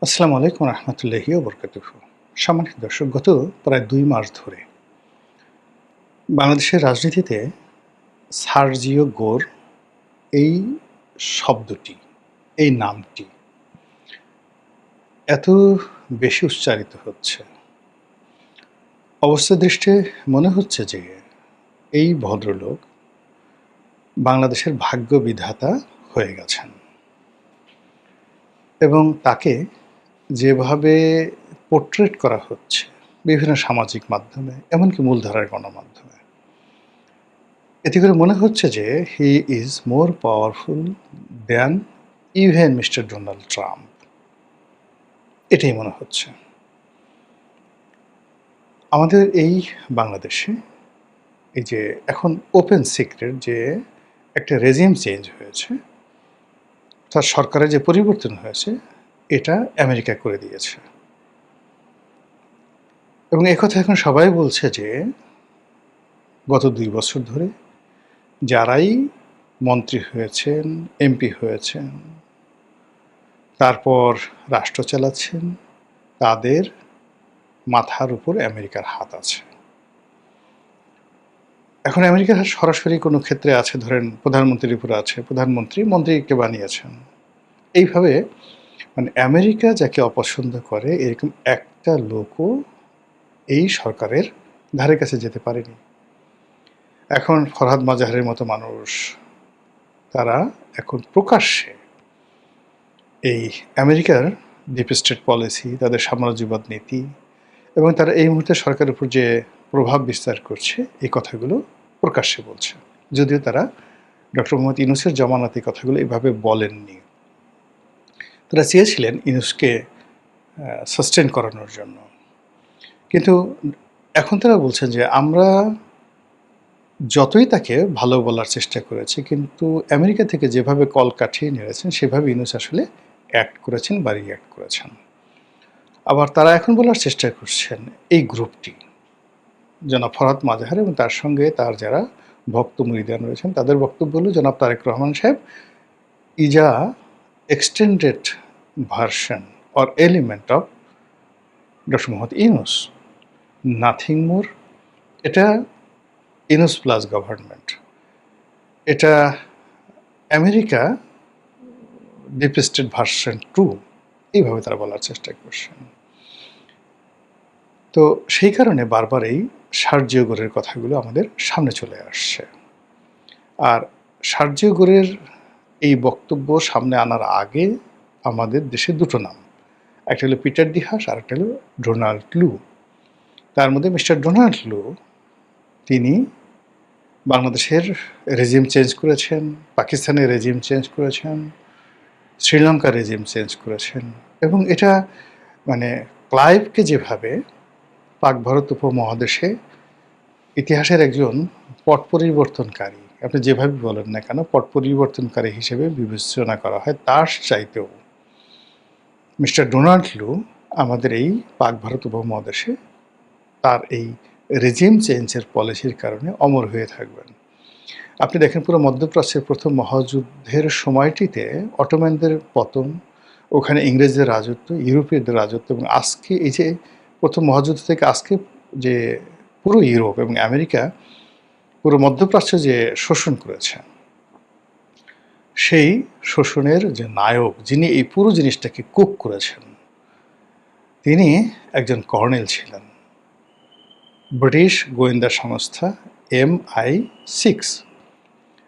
আসসালামু আলাইকুম রহমতুল্লাহি ওবরকাতুহু। সম্মানিত দর্শক, গত প্রায় ২ মাস ধরে বাংলাদেশের রাজনীতিতে সার্জিও গোর এই শব্দটি, এই নামটি এত বেশি উচ্চারিত হচ্ছে। অবস্থা দৃষ্টে মনে হচ্ছে যে এই ভদ্রলোক বাংলাদেশের ভাগ্য বিধাতা হয়ে গেছেন এবং তাকে যেভাবে পোর্ট্রেট করা হচ্ছে বিভিন্ন সামাজিক মাধ্যমে, এমনকি মূলধারার গণমাধ্যমে, এতে করে মনে হচ্ছে যে he is more powerful than even mister Donald Trump. এটাই মনে হচ্ছে। আমাদের এই বাংলাদেশে এই যে এখন ওপেন সিক্রেট যে একটা রেজিম চেঞ্জ হয়েছে, তার সরকারের যে পরিবর্তন হয়েছে, এটা আমেরিকা করে দিয়েছে। এবং একথা এখন সবাই বলছে যে গত ২ বছর ধরে যারাই মন্ত্রী হয়েছেন, এমপি হয়েছেন, তারপর রাষ্ট্র চালাচ্ছেন, তাদের মাথার উপর আমেরিকার হাত আছে। এখন আমেরিকার হাত সরাসরি কোনো ক্ষেত্রে আছে, ধরেন প্রধানমন্ত্রীর উপরে আছে, প্রধানমন্ত্রী মন্ত্রীকে বানিয়েছেন। এইভাবে মানে আমেরিকা যাকে অপছন্দ করে এরকম একটা লোকও এই সরকারের ধারে কাছে যেতে পারেনি। এখন ফরহাদ মাজাহারের মতো মানুষ, তারা এখন প্রকাশ্যে এই আমেরিকার ডিপ স্টেট পলিসি, তাদের সাম্রাজ্যবাদ নীতি এবং তারা এই মুহূর্তে সরকারের উপর যে প্রভাব বিস্তার করছে, এই কথাগুলো প্রকাশ্যে বলছে। যদিও তারা ডক্টর মোহাম্মদ ইউনূসের জমানাতে কথাগুলো এভাবে বলেননি। তারা চেয়েছিলেন ইউনূসকে সাস্টেন করানোর জন্য। কিন্তু এখন তারা বলছেন যে আমরা যতই তাকে ভালো বলার চেষ্টা করেছি, কিন্তু আমেরিকা থেকে যেভাবে কল কাঠিয়ে নিয়েছেন সেভাবে ইউনূস আসলে অ্যাক্ট করেছেন বা রিঅ্যাক্ট করেছেন। আবার তারা এখন বলার চেষ্টা করছেন এই গ্রুপটি, জনাব ফরহাদ মাজাহার এবং তার সঙ্গে তার যারা ভক্ত মুরিদান রয়েছেন, তাদের বক্তব্য হলো জনাব তারেক রহমান সাহেব is a extended version or element of doctor Mohammad Yunus, nothing more. এটা ইউনূস প্লাস গভর্নমেন্ট। এটা আমেরিকা ডিপ স্টেট ভার্সন 2, এইভাবে তারা বলার চেষ্টা করছেন। তো সেই কারণে বারবার এই সার্জিও গোরের কথাগুলো আমাদের সামনে চলে আসছে। আর সার্জিও গোরের এই বক্তব্য সামনে আনার আগে আমাদের দেশে দুটো নাম, একটা হলো পিটার ডি হাস আর একটা হলো ডোনাল্ড লু। তার মধ্যে মিস্টার ডোনাল্ড লু, তিনি বাংলাদেশের রেজিম চেঞ্জ করেছেন, পাকিস্তানের রেজিম চেঞ্জ করেছেন, শ্রীলঙ্কার রেজিম চেঞ্জ করেছেন এবং এটা মানে ক্লাইভকে যেভাবে পাক ভারত উপমহাদেশে ইতিহাসের একজন পট পরিবর্তনকারী, আপনি যেভাবে বলেন না কেন, পট পরিবর্তনকারী হিসেবে বিবেচনা করা হয়, তার চাইতেও মিস্টার ডোনাল্ড লু আমাদের এই পাক ভারত উপমহাদেশে তার এই রেজিম চেঞ্জের পলিসির কারণে অমর হয়ে থাকবেন। আপনি দেখেন পুরো মধ্যপ্রাচ্যের প্রথম মহাযুদ্ধের সময়টিতে অটোম্যানদের পতন, ওখানে ইংরেজদের রাজত্ব, ইউরোপীয়দের রাজত্ব এবং আজকে এই যে প্রথম মহাযুদ্ধ থেকে আজকে যে পুরো ইউরোপ এবং আমেরিকা পুরো মধ্যপ্রাচ্য যে শোষণ করেছে, সেই শোষণের যে নায়ক, যিনি এই পুরো জিনিসটাকে কুক করেছেন, তিনি একজন কর্নেল ছিলেন ব্রিটিশ গোয়েন্দা সংস্থা MI6।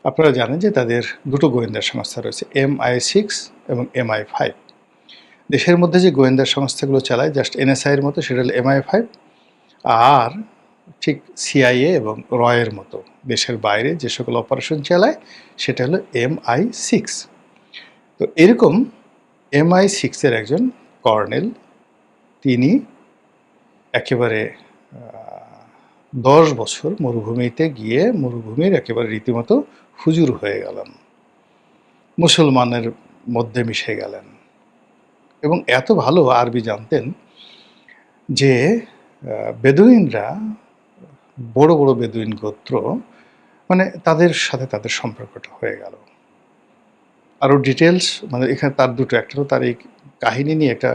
আপনারা জানেন যে তাদের দুটো গোয়েন্দা সংস্থা রয়েছে, MI6 এবং MI5। দেশের মধ্যে যে গোয়েন্দা সংস্থাগুলো চালায় জাস্ট NSI-এর মতো, সেটা হলো MI5। আর ঠিক CIA এবং রয়ের মতো দেশের বাইরে যে সকল অপারেশন চালায়, সেটা হলো MI6। তো এরকম MI6-এর একজন কর্নেল, তিনি একেবারে 10 বছর মরুভূমিতে গিয়ে মরুভূমির একেবারে রীতিমতো হুজুর হয়ে গেলেন, মুসলমানের মধ্যে মিশে গেলেন এবং এত ভালো আরবি জানতেন যে বেদুইনরা, বড় বড় বেদুইন গোত্র, মানে তাদের সাথে তাদের সম্পর্কটা হয়ে গেল। আরও ডিটেলস মানে এখানে তার দুটো, একটা হলো তার এই কাহিনী নিয়ে একটা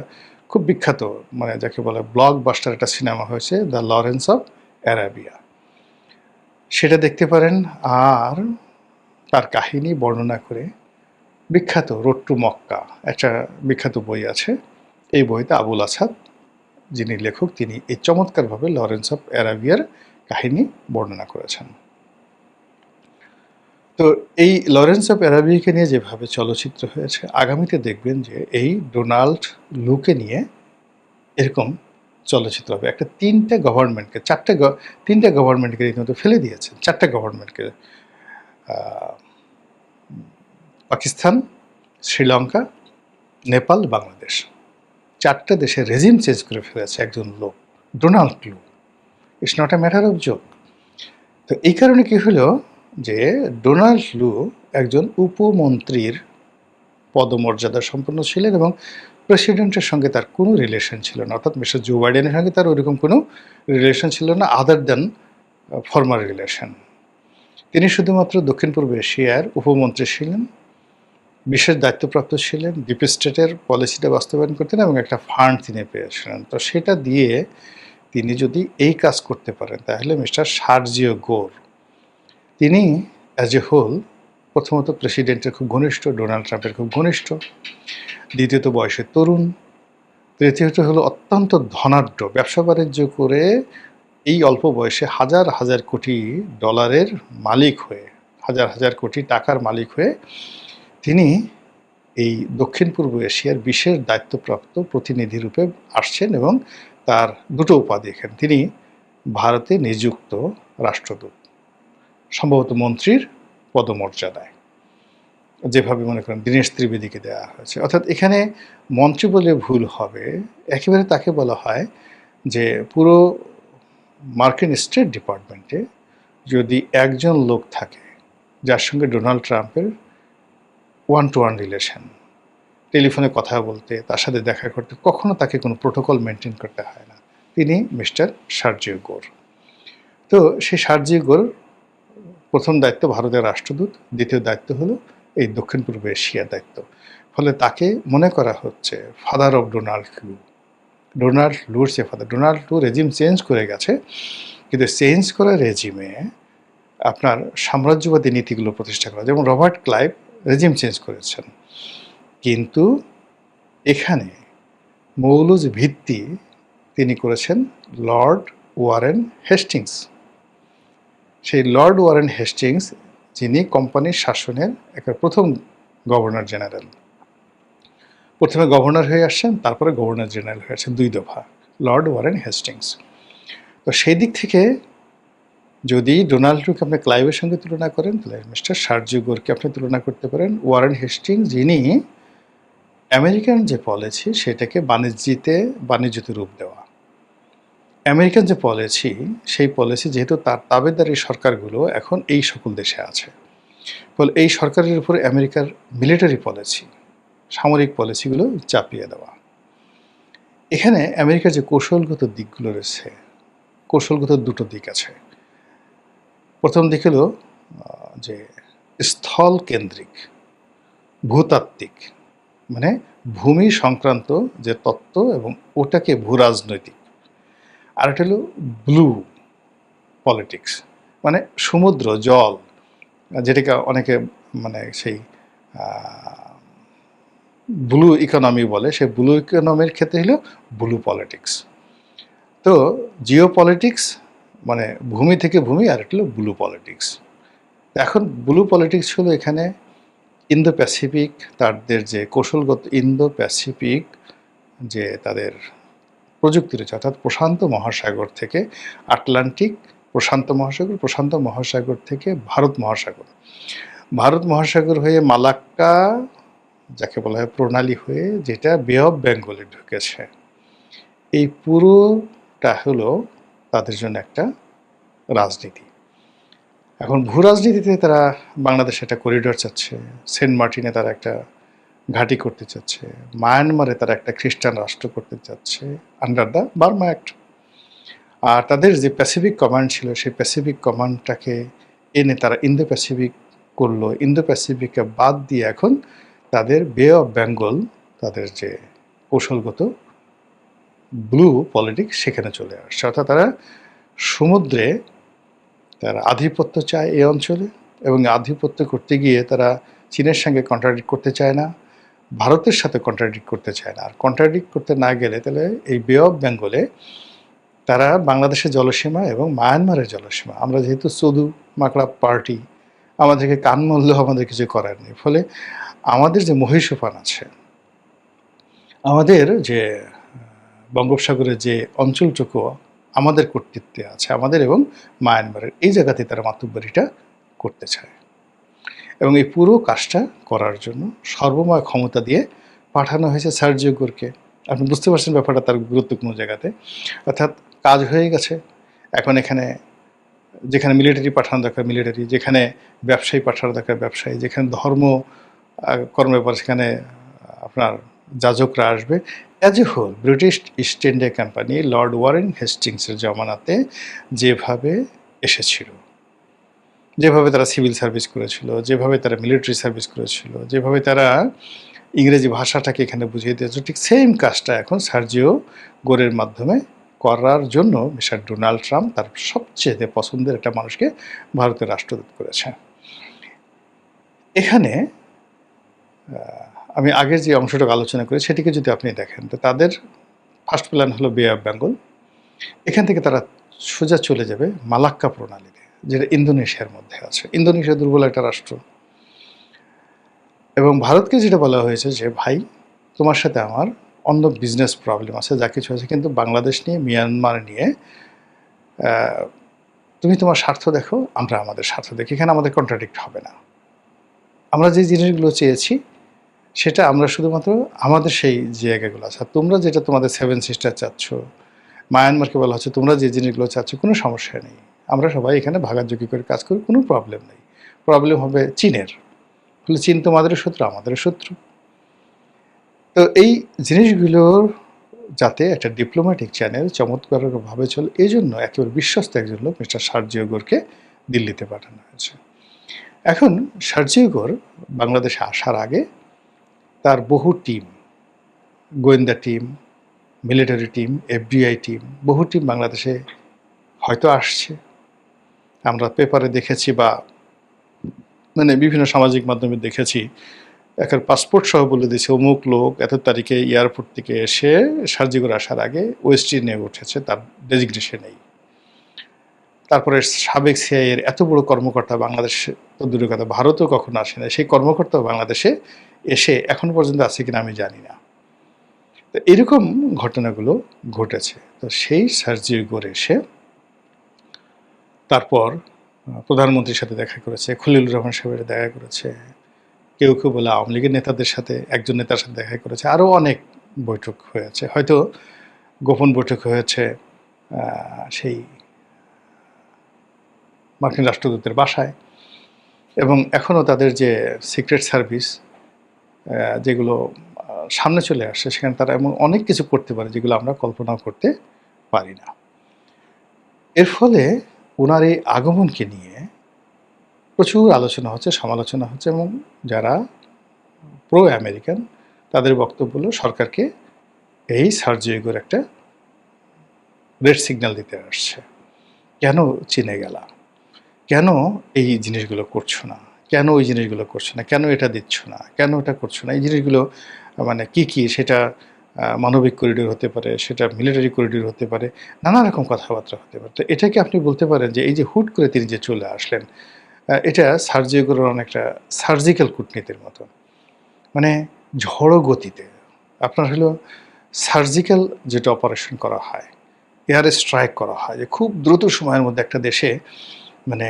খুব বিখ্যাত, মানে যাকে বলে ব্লকবাস্টার একটা সিনেমা হয়েছে, দ্য লরেন্স অফ অ্যারাবিয়া। সেটা দেখতে পারেন। আর তার কাহিনী বর্ণনা করে বিখ্যাত রোড টু মক্কা একটা বিখ্যাত বই আছে। এই বইতে আবুল আসাদ, যিনি লেখক, তিনি এই চমৎকারভাবে লরেন্স অফ অ্যারাবিয়ার কাহিনী বর্ণনা করেছেন। তো এই লরেন্স অফ অ্যারাবিয়াকে নিয়ে যেভাবে চলচ্চিত্র হয়েছে, আগামীতে দেখবেন যে এই ডোনাল্ড লুকে নিয়ে এরকম চলচ্চিত্র হবে। একটা তিনটা গভর্নমেন্টকে রীতিমতো ফেলে দিয়েছে। 4টা গভর্নমেন্টকে, পাকিস্তান, শ্রীলঙ্কা, নেপাল, বাংলাদেশ, 4টা দেশের রেজিম চেঞ্জ করে ফেলেছে একজন লোক, ডোনাল্ড লু। It's not a matter of joke. তো এই কারণে কি হলো যে ডোনাল্ড লু একজন উপমন্ত্রীর পদমর্যাদা সম্পন্ন ছিলেন এবং প্রেসিডেন্টের সঙ্গে তার কোনো রিলেশন ছিল না, অর্থাৎ মিস্টার জো বাইডেনের সঙ্গে তার ওইরকম কোনো রিলেশন ছিল না আদার দ্যান ফর্মাল রিলেশন। তিনি শুধুমাত্র দক্ষিণ পূর্ব এশিয়ার উপমন্ত্রী ছিলেন, বিশেষ দায়িত্বপ্রাপ্ত ছিলেন, ডিপ স্টেটের পলিসিটা বাস্তবায়ন করতেন এবং একটা ফান্ড তিনি পেয়েছিলেন। তো সেটা দিয়ে তিনি যদি এই কাজ করতে পারেন, তাহলে মিস্টার সার্জিও গোর, তিনি অ্যাজ এ হোল প্রথমত প্রেসিডেন্টের খুব ঘনিষ্ঠ, ডোনাল্ড ট্রাম্পের খুব ঘনিষ্ঠ, দ্বিতীয়ত বয়সে তরুণ, তৃতীয়ত হলো অত্যন্ত ধনাঢ্য, ব্যবসা বাণিজ্য করে এই অল্প বয়সে হাজার হাজার কোটি ডলারের মালিক হয়ে, হাজার হাজার কোটি টাকার মালিক হয়ে তিনি এই দক্ষিণ পূর্ব এশিয়ার বিশেষ দায়িত্বপ্রাপ্ত প্রতিনিধি রূপে আসছেন এবং তার দুটো উপাধি এখানে। তিনি ভারতে নিযুক্ত রাষ্ট্রদূত, সম্ভবত মন্ত্রীর পদমর্যাদায়, যেভাবে মনে করেন দীনেশ ত্রিবেদীকে দেওয়া হয়েছে। অর্থাৎ এখানে মন্ত্রী বলে ভুল হবে, একেবারে তাকে বলা হয় যে পুরো মার্কিন স্টেট ডিপার্টমেন্টে যদি একজন লোক থাকে যার সঙ্গে ডোনাল্ড ট্রাম্পের ওয়ান টু ওয়ান রিলেশন, টেলিফোনে কথা বলতে, তার সাথে দেখা করতে, কখনো তাকে কোনো প্রোটোকল মেনটেন করতে হয় না, তিনি মিস্টার সার্জিও গোর। তো সেই সার্জিও গোর প্রথম দায়িত্ব ভারতের রাষ্ট্রদূত, দ্বিতীয় দায়িত্ব হলো এই দক্ষিণ পূর্ব এশিয়ার দায়িত্ব। ফলে তাকে মনে করা হচ্ছে father of Donald Lu. Donald লুর সে father. Donald Lu regime change করে গেছে, কিন্তু চেঞ্জ করা রেজিমে আপনার সাম্রাজ্যবাদী নীতিগুলো প্রতিষ্ঠা করা, যেমন রবার্ট ক্লাইভ রেজিম চেঞ্জ করেছেন, কিন্তু এখানে মৌলুজ ভিত্তি তিনি করেছেন লর্ড ওয়ারেন হেস্টিংস। সেই লর্ড ওয়ারেন হেস্টিংস, যিনি কোম্পানির শাসনের একটা প্রথম গভর্নর জেনারেল, প্রথমে গভর্নর হয়ে আসছেন, তারপরে গভর্নর জেনারেল হয়ে আসছেন, 2 দফা, লর্ড ওয়ারেন হেস্টিংস। তো সেই দিক থেকে যদি ডোনাল্ড ট্রাম্পকে আপনি ক্লাইভের সঙ্গে তুলনা করেন, তাহলে মিস্টার সার্জিও গোরকে আপনি তুলনা করতে পারেন ওয়ারেন হেস্টিংস, যিনি আমেরিকান যে পলিসি সেটাকে বাণিজ্যতে রূপ দেওয়া। আমেরিকান যে পলিসি, সেই পলিসি যেহেতু তার তাবেদারি সরকারগুলো এখন এই সকল দেশে আছে, ফলে এই সরকারের উপরে আমেরিকার মিলিটারি পলিসি, সামরিক পলিসিগুলো চাপিয়ে দেওয়া। এখানে আমেরিকার যে কৌশলগত দিকগুলো রয়েছে, কৌশলগত দুটো দিক আছে। প্রথম দিক হলো যে স্থল কেন্দ্রিক, ভূতাত্ত্বিক, মানে ভূমি সংক্রান্ত যে তত্ত্ব এবং ওটাকে ভূরাজনৈতিক। আর একটা হলো ব্লু পলিটিক্স, মানে সমুদ্র জল, যেটাকে অনেকে মানে সেই ব্লু ইকোনমি বলে, সেই ব্লু ইকোনমির ক্ষেত্রে হলো ব্লু পলিটিক্স। তো জিও পলিটিক্স মানে ভূমি থেকে ভূমি, আর একটা হলো ব্লু পলিটিক্স। এখন ব্লু পলিটিক্স হলো এখানে ইন্দো প্যাসিফিক, তাদের যে কৌশলগত ইন্দো প্যাসিফিক যে তাদের প্রযুক্তি রয়েছে, অর্থাৎ প্রশান্ত মহাসাগর থেকে আটলান্টিক, প্রশান্ত মহাসাগর, প্রশান্ত মহাসাগর থেকে ভারত মহাসাগর, ভারত মহাসাগর হয়ে মালাক্কা যাকে বলা হয় প্রণালী হয়ে যেটা বে অফ বেঙ্গলে ঢুকেছে, এই পুরোটা হলো তাদের জন্য একটা রাজনীতি। এখন ভূ রাজনীতিতে তারা বাংলাদেশে একটা করিডোর চাচ্ছে, সেন্ট মার্টিনে তারা একটা ঘাঁটি করতে চাচ্ছে, মায়ানমারে তারা একটা খ্রিস্টান রাষ্ট্র করতে চাচ্ছে আন্ডার দ্য বার্মা অ্যাক্ট। আর তাদের যে প্যাসিফিক কমান্ড ছিল, সেই প্যাসিফিক কমান্ডটাকে এনে তারা ইন্দো প্যাসিফিক করলো। ইন্দো প্যাসিফিককে বাদ দিয়ে এখন তাদের বে অফ বেঙ্গল, তাদের যে কৌশলগত ব্লু পলিটিক্স সেখানে চলে আসছে। অর্থাৎ তারা সমুদ্রে তারা আধিপত্য চায় এই অঞ্চলে, এবং আধিপত্য করতে গিয়ে তারা চীনের সঙ্গে কন্ট্রাডিক্ট করতে চায় না, ভারতের সাথে কন্ট্রাডিক্ট করতে চায় না। আর কন্ট্রাডিক্ট করতে না গেলে তাহলে এই বে অফ বেঙ্গলে তারা বাংলাদেশের জলসীমা এবং মায়ানমারের জলসীমা, আমরা যেহেতু চদু মাকড়া পার্টি, আমাদেরকে কান মূল্য আমাদের কিছু করার নেই। ফলে আমাদের যে মহীসোফান আছে, আমাদের যে বঙ্গোপসাগরের যে অঞ্চলটুকু আমাদের কর্তৃত্বে আছে, আমাদের এবং মায়ানমারের, এই জায়গাতে তারা মাতুব্বরিটা করতে চায়। এবং এই পুরো কাজটা করার জন্য সর্বময় ক্ষমতা দিয়ে পাঠানো হয়েছে সার্জিও গোরকে। আপনি বুঝতে পারছেন ব্যাপারটা তার গুরুত্বপূর্ণ জায়গাতে। অর্থাৎ কাজ হয়ে গেছে। এখন এখানে যেখানে মিলিটারি পাঠানো দরকার মিলিটারি, যেখানে ব্যবসায়ী পাঠানো দরকার ব্যবসায়ী, যেখানে ধর্ম কর্মের ব্যাপার সেখানে আপনার যাজকরা আসবে। As a whole British East India Company Lord Warren হেস্টিংসের জমানাতে যেভাবে এসেছিল, যেভাবে তারা সিভিল সার্ভিস করেছিল, যেভাবে তারা মিলিটারি সার্ভিস করেছিল, যেভাবে তারা ইংরেজি ভাষাটাকে এখানে বুঝিয়ে দিয়েছে, ঠিক সেম কাজটা এখন সার্জিও গোরের মাধ্যমে করার জন্য মিস্টার ডোনাল্ড ট্রাম্প তার সবচেয়ে পছন্দের একটা মানুষকে ভারতের রাষ্ট্রদূত করেছে। এখানে আমি আগের যে অংশটুকু আলোচনা করি সেটিকে যদি আপনি দেখেন, তো তাদের ফার্স্ট প্ল্যান হলো বে অফ বেঙ্গল। এখান থেকে তারা সোজা চলে যাবে মালাক্কা প্রণালীতে, যেটা ইন্দোনেশিয়ার মধ্যে আছে। ইন্দোনেশিয়া দুর্বল একটা রাষ্ট্র, এবং ভারতকে যেটা বলা হয়েছে যে ভাই তোমার সাথে আমার অন্য বিজনেস প্রবলেম আছে, যা কিছু আছে, কিন্তু বাংলাদেশ নিয়ে, মিয়ানমার নিয়ে তুমি তোমার স্বার্থ দেখো, আমরা আমাদের স্বার্থ দেখি, এখানে আমাদের কন্ট্রাডিক্ট হবে না। আমরা যে জিনিসগুলো চেয়েছি সেটা আমরা শুধুমাত্র আমাদের সেই জায়গাগুলো আছে। আর তোমরা যেটা তোমাদের সেভেন সিস্টার চাচ্ছ, মায়ানমারকে বলা হচ্ছে তোমরা যে জিনিসগুলো চাচ্ছ, কোনো সমস্যা নেই, আমরা সবাই এখানে ভাগাযোগি করে কাজ করি, কোনো প্রবলেম নেই। প্রবলেম হবে চীনের। ফলে চীন তোমাদেরও শত্রু, আমাদেরও শত্রু। তো এই জিনিসগুলোর যাতে একটা ডিপ্লোম্যাটিক চ্যানেল চমৎকারভাবে চলে, এই জন্য একেবারে বিশ্বস্ত একজন লোক মিস্টার সার্জিও গোরকে দিল্লিতে পাঠানো হয়েছে। এখন সার্জিও গোর বাংলাদেশে আসার আগে তার বহু টিম, গোয়েন্দা team, military team, FBI team, বহু টিম বাংলাদেশে হয়তো আসছে। আমরা পেপারে দেখেছি বা মানে বিভিন্ন সামাজিক মাধ্যমে দেখেছি, একটা পাসপোর্ট সহ বলে দিয়েছে অমুক লোক এত তারিখে এয়ারপোর্ট থেকে এসে সার্জিগোর আসার আগে ওয়েস্ট ইন্ডিয়া উঠেছে, তার ডেজিগনেশন নেই। তারপরে সাবেক সিআইএর এত বড় কর্মকর্তা বাংলাদেশ তো দূরের কথা, ভারতও কখনো আসে না, সেই কর্মকর্তাও বাংলাদেশে এসে এখন পর্যন্ত আছে কিনা আমি জানি না। তো এরকম ঘটনাগুলো ঘটেছে। তো সেই সার্জিও গোর এসে তারপর প্রধানমন্ত্রীর সাথে দেখা করেছে, খলিলুর রহমান সাহেবের দেখা করেছে, কেউ কেউ বলে আওয়ামী লীগের নেতাদের সাথে, একজন নেতার সাথে দেখা করেছে, আরও অনেক বৈঠক হয়েছে, হয়তো গোপন বৈঠক হয়েছে সেই মার্কিন রাষ্ট্রদূতের বাসায়। এবং এখনও তাদের যে সিক্রেট সার্ভিস যেগুলো সামনে চলে আসছে, সেখানে তারা এমন অনেক কিছু করতে পারে যেগুলো আমরা কল্পনাও করতে পারি না। এর ফলে ওনার এই আগমনকে নিয়ে প্রচুর আলোচনা হচ্ছে, সমালোচনা হচ্ছে, এবং যারা প্রো আমেরিকান তাদের বক্তব্য হলো সরকারকে এই সার্জিও গোর একটা রেড সিগন্যাল দিতে আসছে। কেন চীনে গেলা, কেন এই জিনিসগুলো করছো না, কেন ওই জিনিসগুলো করছো না, কেন এটা দিচ্ছ না, কেন এটা করছো না, এই জিনিসগুলো মানে কি কি, সেটা মানবিক করিডোর হতে পারে, সেটা মিলিটারি করিডোর হতে পারে, নানা রকম কথাবার্তা হতে পারে। তো এটাকে আপনি বলতে পারেন যে এই যে হুট করে তিনি যে চলে আসলেন, এটা সার্জিও গোরের অনেকটা সার্জিক্যাল কূটনীতির মতো, মানে ঝড়ো গতিতে আপনার হলো সার্জিক্যাল যেটা অপারেশন করা হয়, এয়ারে স্ট্রাইক করা হয়, যে খুব দ্রুত সময়ের মধ্যে একটা দেশে মানে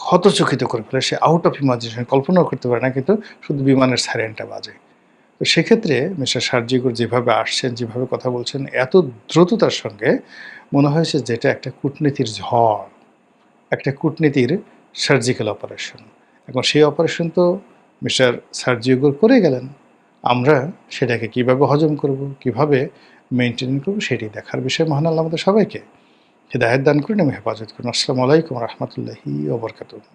হতচকিত করে ফেলে, সে আউট অফ ইমাজিনেশন কল্পনাও করতে পারে না, কিন্তু শুধু বিমানের সাইরেনটা বাজে। তো সেক্ষেত্রে মিস্টার সার্জিও গোর যেভাবে আসছেন, যেভাবে কথা বলছেন, এত দ্রুততার সঙ্গে মনে হয়েছে যেটা একটা কূটনীতির ঝড়, একটা কূটনীতির সার্জিক্যাল অপারেশন। এখন সেই অপারেশন তো মিস্টার সার্জিও গোর করে গেলেন, আমরা সেটাকে কিভাবে হজম করব, কিভাবে মেনটেন করব, সেটি দেখার বিষয়। মহান আল্লাহ আমাদের সবাইকে হেদায়েত দান করুন এবং হেফাজত করুন। আসসালামু আলাইকুম রহমতুল্লাহি ওয়া বারাকাতুহু।